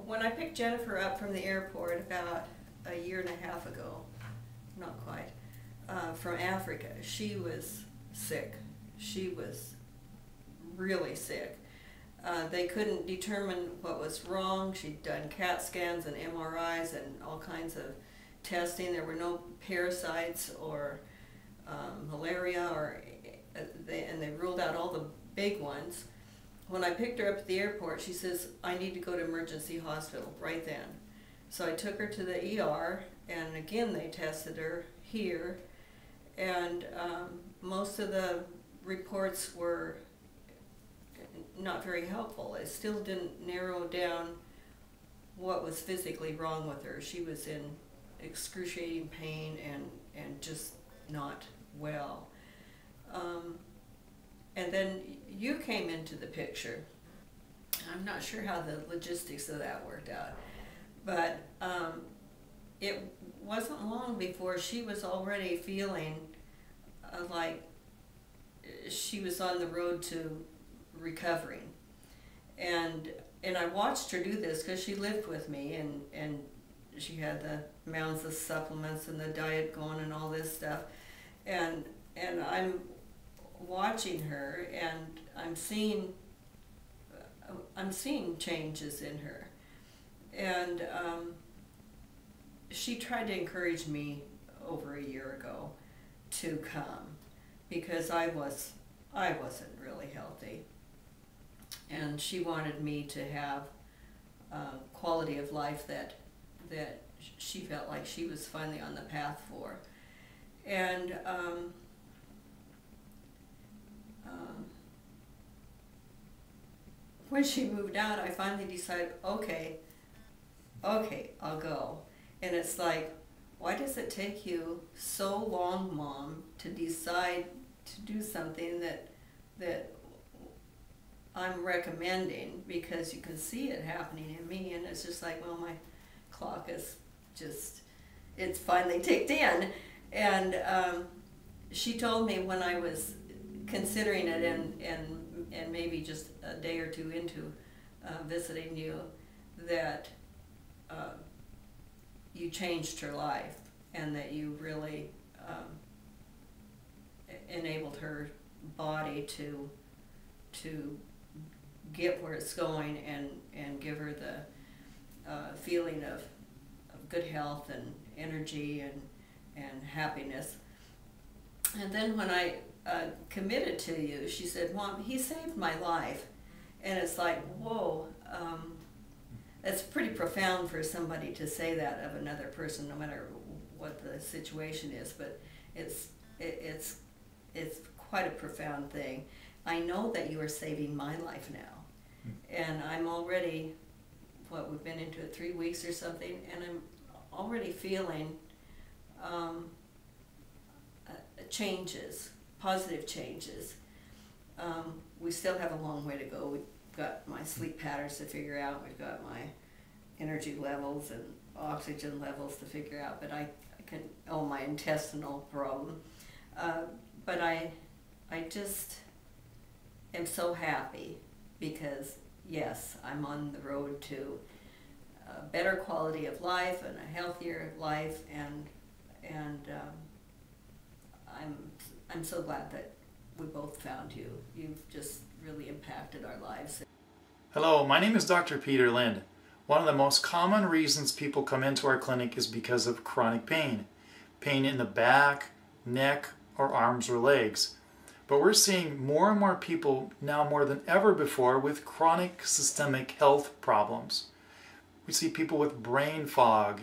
when I picked Jennifer up from the airport about a year and a half ago, not quite, from Africa, she was sick. She was really sick. They couldn't determine what was wrong. She'd done CAT scans and MRIs and all kinds of testing. There were no parasites or malaria, and they ruled out all the big ones. When I picked her up at the airport, she says, I need to go to emergency hospital right then. So I took her to the ER, and again they tested her here, and most of the reports were not very helpful. It still didn't narrow down what was physically wrong with her. She was in excruciating pain and just not well. And then you came into the picture. I'm not sure how the logistics of that worked out, but it wasn't long before she was already feeling like she was on the road to recovering. And I watched her do this because she lived with me, and she had the mounds of supplements and the diet going and all this stuff. And I'm watching her, and I'm seeing changes in her. And she tried to encourage me over a year ago to come because I wasn't really healthy, and she wanted me to have quality of life that she felt like she was finally on the path for. And when she moved out, I finally decided, okay, I'll go. And it's like, why does it take you so long, Mom, to decide to do something that I'm recommending, because you can see it happening in me? And it's just like, well, my clock is just, it's finally ticked in. And she told me when I was considering it and maybe just a day or two into visiting you, that you changed her life, and that you really enabled her body to get where it's going and give her the feeling of good health and energy and happiness. And then when I committed to you, she said, Mom, he saved my life. And it's like, whoa, that's pretty profound for somebody to say that of another person, no matter what the situation is. But it's quite a profound thing. I know that you are saving my life now, and I'm already, we've been into it 3 weeks or something, and I'm already feeling changes, positive changes. We still have a long way to go. We've got my sleep patterns to figure out. We've got my energy levels and oxygen levels to figure out. But I can, my intestinal problem. But I just am so happy because, yes, I'm on the road to a better quality of life and a healthier life, and I'm so glad that we both found you. You've just really impacted our lives. Hello, my name is Dr. Peter Lind. One of the most common reasons people come into our clinic is because of chronic pain. Pain in the back, neck, or arms or legs. But we're seeing more and more people now, more than ever before, with chronic systemic health problems. We see people with brain fog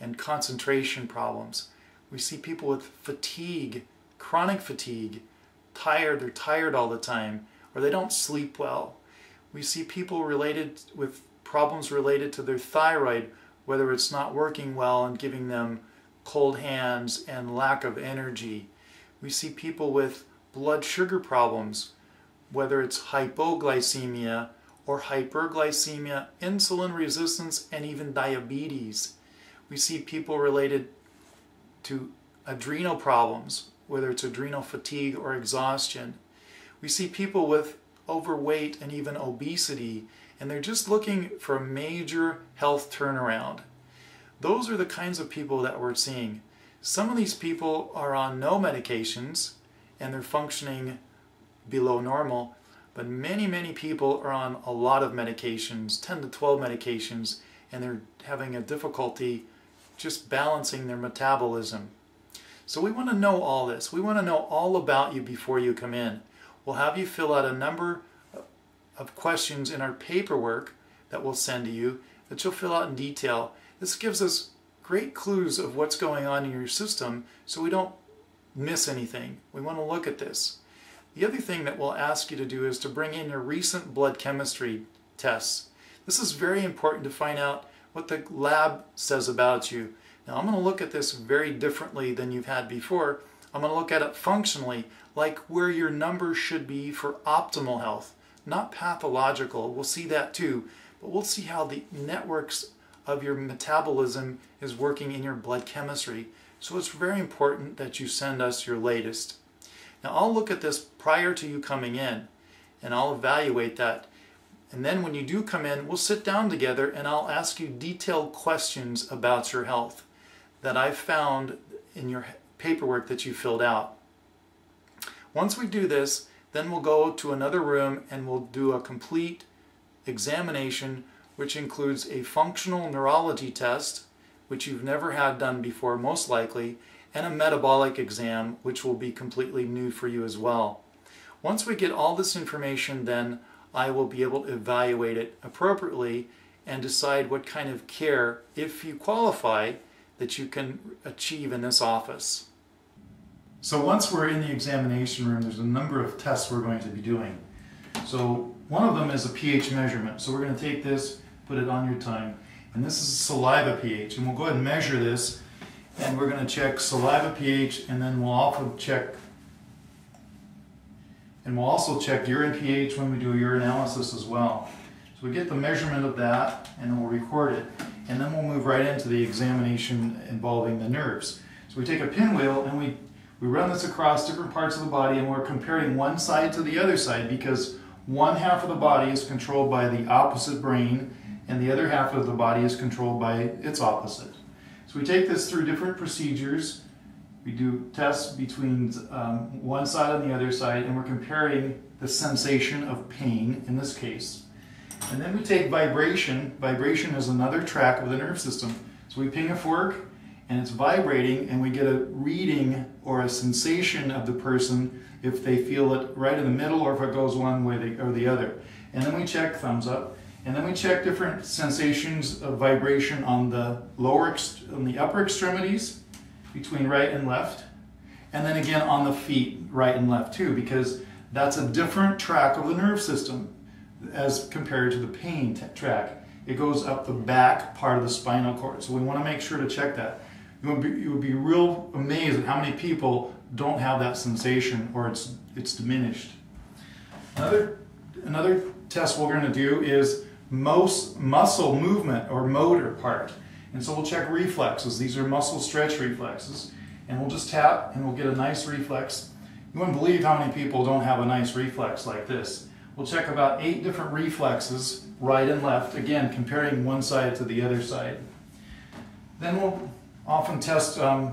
and concentration problems. We see people with fatigue, chronic fatigue, they're tired all the time, or they don't sleep well. We see people with problems related to their thyroid, whether it's not working well and giving them cold hands and lack of energy. We see people with blood sugar problems, whether it's hypoglycemia or hyperglycemia, insulin resistance, and even diabetes. We see people related to adrenal problems, whether it's adrenal fatigue or exhaustion. We see people with overweight and even obesity, and they're just looking for a major health turnaround. Those are the kinds of people that we're seeing. Some of these people are on no medications and they're functioning below normal, but many people are on a lot of medications, 10 to 12 medications, and they're having a difficulty just balancing their metabolism. So we want to know all this. We want to know all about you before you come in. We'll have you fill out a number of questions in our paperwork that we'll send to you that you'll fill out in detail. This gives us great clues of what's going on in your system so we don't miss anything. We want to look at this. The other thing that we'll ask you to do is to bring in your recent blood chemistry tests. This is very important to find out what the lab says about you. Now I'm going to look at this very differently than you've had before. I'm going to look at it functionally, like where your numbers should be for optimal health, not pathological. We'll see that too, but we'll see how the networks of your metabolism is working in your blood chemistry. So it's very important that you send us your latest. Now I'll look at this prior to you coming in and I'll evaluate that. And then when you do come in, we'll sit down together and I'll ask you detailed questions about your health that I've found in your paperwork that you filled out. Once we do this, then we'll go to another room and we'll do a complete examination, which includes a functional neurology test, which you've never had done before most likely, and a metabolic exam, which will be completely new for you as well. Once we get all this information, then I will be able to evaluate it appropriately and decide what kind of care, if you qualify, that you can achieve in this office. So once we're in the examination room, there's a number of tests we're going to be doing. So one of them is a pH measurement. So we're going to take this, put it on your tongue, and this is saliva pH. And we'll go ahead and measure this, and we're going to check saliva pH, and then we'll also check urine pH when we do a urinalysis as well. So we get the measurement of that, and then we'll record it, and then we'll move right into the examination involving the nerves. So we take a pinwheel and we run this across different parts of the body, and we're comparing one side to the other side because one half of the body is controlled by the opposite brain and the other half of the body is controlled by its opposite. So we take this through different procedures. We do tests between one side and the other side, and we're comparing the sensation of pain in this case. And then we take vibration. Vibration is another track of the nerve system. So we ping a fork and it's vibrating, and we get a reading or a sensation of the person if they feel it right in the middle or if it goes one way or the other. And then we check thumbs up, and then we check different sensations of vibration on the upper extremities between right and left, and then again on the feet, right and left too, because that's a different track of the nerve system as compared to the pain track. It goes up the back part of the spinal cord, so we want to make sure to check that. You would be real amazed at how many people don't have that sensation or it's diminished. Another test we're going to do is muscle movement or motor part. And so we'll check reflexes. These are muscle stretch reflexes. And we'll just tap and we'll get a nice reflex. You wouldn't believe how many people don't have a nice reflex like this. We'll check about 8 different reflexes, right and left, again comparing one side to the other side. Then we'll often test a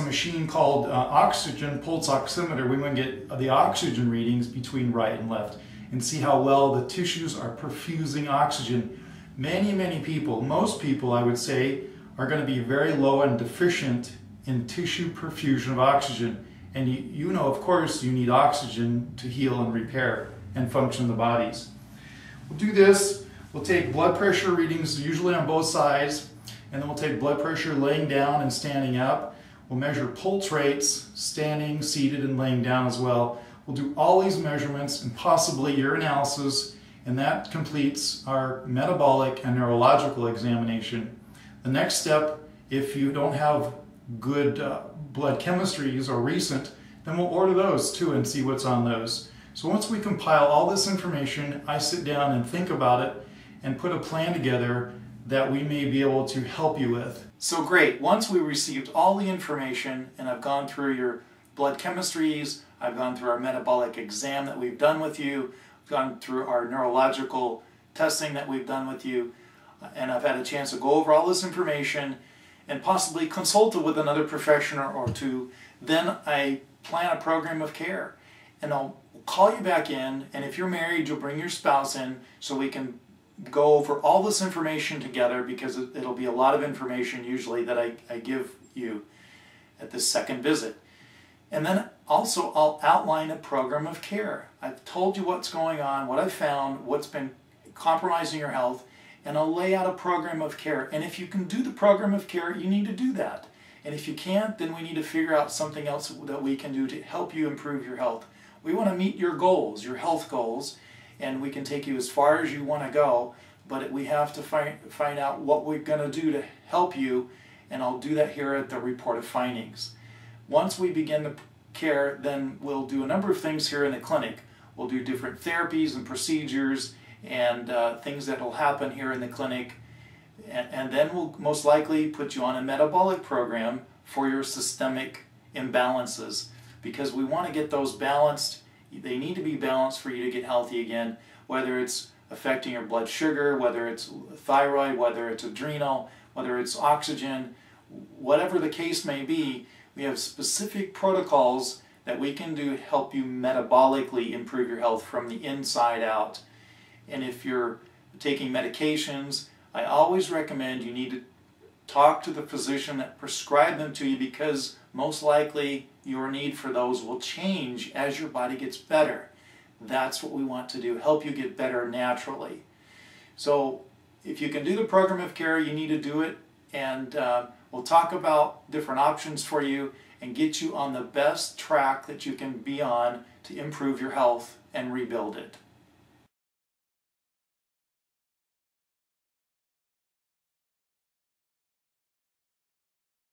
machine called oxygen pulse oximeter. We want to get the oxygen readings between right and left and see how well the tissues are perfusing oxygen. Many people, most people I would say, are going to be very low and deficient in tissue perfusion of oxygen. And you know, of course, you need oxygen to heal and repair and function the bodies. We'll do this. We'll take blood pressure readings, usually on both sides, and then we'll take blood pressure laying down and standing up. We'll measure pulse rates, standing, seated, and laying down as well. We'll do all these measurements and possibly urinalysis, and that completes our metabolic and neurological examination. The next step, if you don't have good blood chemistries or recent, then we'll order those too and see what's on those. So once we compile all this information, I sit down and think about it and put a plan together that we may be able to help you with. So great, once we received all the information and I've gone through your blood chemistries, I've gone through our metabolic exam that we've done with you, gone through our neurological testing that we've done with you, and I've had a chance to go over all this information and possibly consult it with another professional or two, then I plan a program of care. And I'll call you back in, and if you're married, you'll bring your spouse in so we can go over all this information together, because it'll be a lot of information usually that I give you at this second visit. And then also I'll outline a program of care. I've told you what's going on, what I've found, what's been compromising your health, and I'll lay out a program of care. And if you can do the program of care, you need to do that. And if you can't, then we need to figure out something else that we can do to help you improve your health. We want to meet your goals, your health goals, and we can take you as far as you want to go, but we have to find out what we're going to do to help you, and I'll do that here at the report of findings. Once we begin the care, then we'll do a number of things here in the clinic. We'll do different therapies and procedures and things that will happen here in the clinic, and then we'll most likely put you on a metabolic program for your systemic imbalances, because we want to get those balanced. They need to be balanced for you to get healthy again, whether it's affecting your blood sugar, whether it's thyroid, whether it's adrenal, whether it's oxygen, whatever the case may be. We have specific protocols that we can do to help you metabolically improve your health from the inside out. And if you're taking medications, I always recommend you need to talk to the physician that prescribed them to you, because most likely your need for those will change as your body gets better. That's what we want to do, help you get better naturally. So if you can do the program of care, you need to do it, and we'll talk about different options for you and get you on the best track that you can be on to improve your health and rebuild it.